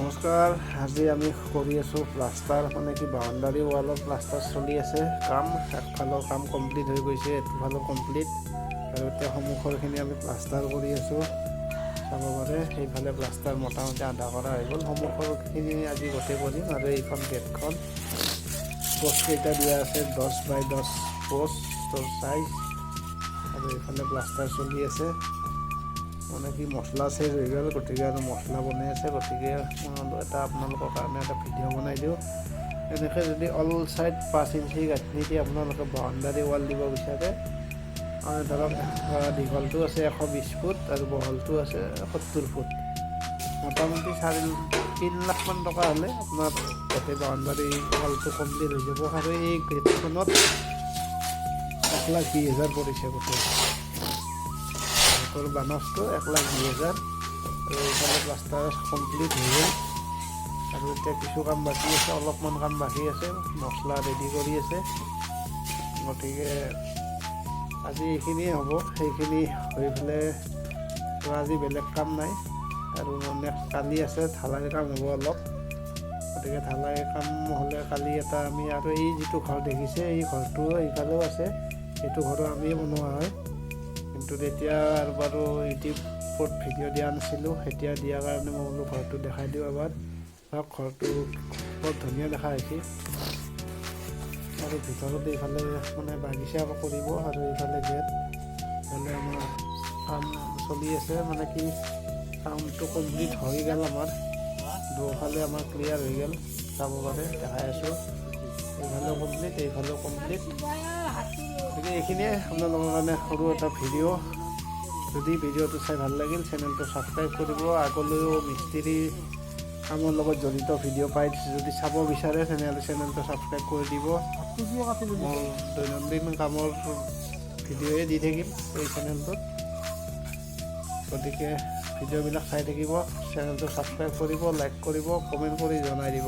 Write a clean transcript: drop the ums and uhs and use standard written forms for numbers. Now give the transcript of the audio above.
নমস্কাৰ। আজি আমি কৰি আছোঁ প্লাষ্টাৰ, মানে কি বাউণ্ডাৰী ৱালৰ প্লাষ্টাৰ চলি আছে কাম। একফালৰ কাম কমপ্লিট হৈ গৈছে, এইফালৰ কমপ্লিট, আৰু এতিয়া সন্মুখৰখিনি আমি প্লাষ্টাৰ কৰি আছোঁ। চাব পাৰে সেইফালে প্লাষ্টাৰ মোটামুটি আধা কৰা হৈ গ'ল। সন্মুখৰখিনি আজি গোটেই কৰিম। আৰু এইখন গেটখন পোষ্টকেইটা দিয়া আছে 10 বাই 10 পোষ্টৰ চাইজ, আৰু এইফালে প্লাষ্টাৰ চলি আছে। মানে কি মছলা চেজ হৈ গ'ল, গতিকে আৰু মছলা বনাই আছে। গতিকে এটা আপোনালোকৰ কাৰণে এটা ভিডিঅ' বনাই দিওঁ। এনেকৈ যদি অল চাইড 5 ইঞ্চি গাঁথনি দি আপোনালোকে বাউণ্ডাৰী ৱাল দিব বিচাৰে, ধৰক দীঘলটো আছে 120 ফুট আৰু বহলটো আছে 70 ফুট, মোটামুটি 3 লাখমান টকা হ'লে আপোনাৰ গোটেই বাউণ্ডাৰী ৱালটো কমপ্লিট হৈ যাব। আৰু এই গেটখনত 1,20,000 পৰিছে গোটেই বানচটো 1,20,000। আৰু এইফালে প্লাষ্টাৰ কমপ্লিট হৈ গ'ল, আৰু এতিয়া কিছু কাম বাকী আছে, অলপমান কাম বাকী আছে, মছলা ৰেডি কৰি আছে। গতিকে আজি এইখিনিয়ে হ'ব। সেইখিনি হৈ পেলাই আজি বেলেগ কাম নাই। আৰু নেক্সট কালি আছে ঢালাই কাম হ'ব অলপ। গতিকে ঢালাই কাম হ'লে কালি এটা আমি, আৰু এই যিটো ঘৰ দেখিছে এই ঘৰটো এইফালেও আছে, সেইটো ঘৰো আমিয়ে বনোৱা হয়। কিন্তু তেতিয়া আৰু বাৰু ইউটিউবত ভিডিঅ' দিয়া নাছিলোঁ, এতিয়া দিয়াৰ কাৰণে মই বোলো ঘৰটো দেখাই দিওঁ এবাৰ। ধৰক ঘৰটো বৰ ধুনীয়া দেখা হৈছে। আৰু ভিতৰত এইফালে মানে বাগিচা কৰিব, আৰু এইফালে গেট, এইফালে আমাৰ কাম চলি আছে। মানে কি কামটো কমপ্লিট হৈ গ'ল আমাৰ, দুফালে আমাৰ ক্লিয়াৰ হৈ গ'ল, চাব পাৰে দেখাই আছোঁ। এইফালেও কমপ্লিট, এইফালেও কমপ্লিট। গতিকে এইখিনিয়ে আপোনালোকৰ কাৰণে সৰু এটা ভিডিঅ'। যদি ভিডিঅ'টো চাই ভাল লাগিল, চেনেলটো ছাবস্ক্ৰাইব কৰিব। আগলৈও মিস্ত্ৰী কামৰ লগত জড়িত ভিডিঅ' পাই যদি চাব বিচাৰে, চেনেলটো ছাবস্ক্ৰাইব কৰি দিব। মোৰ দৈনন্দিন কামৰ ভিডিঅ'য়ে দি থাকিম এই চেনেলটোত। গতিকে ভিডিঅ'বিলাক চাই থাকিব, চেনেলটো ছাবস্ক্ৰাইব কৰিব, লাইক কৰিব, কমেণ্ট কৰি জনাই দিব।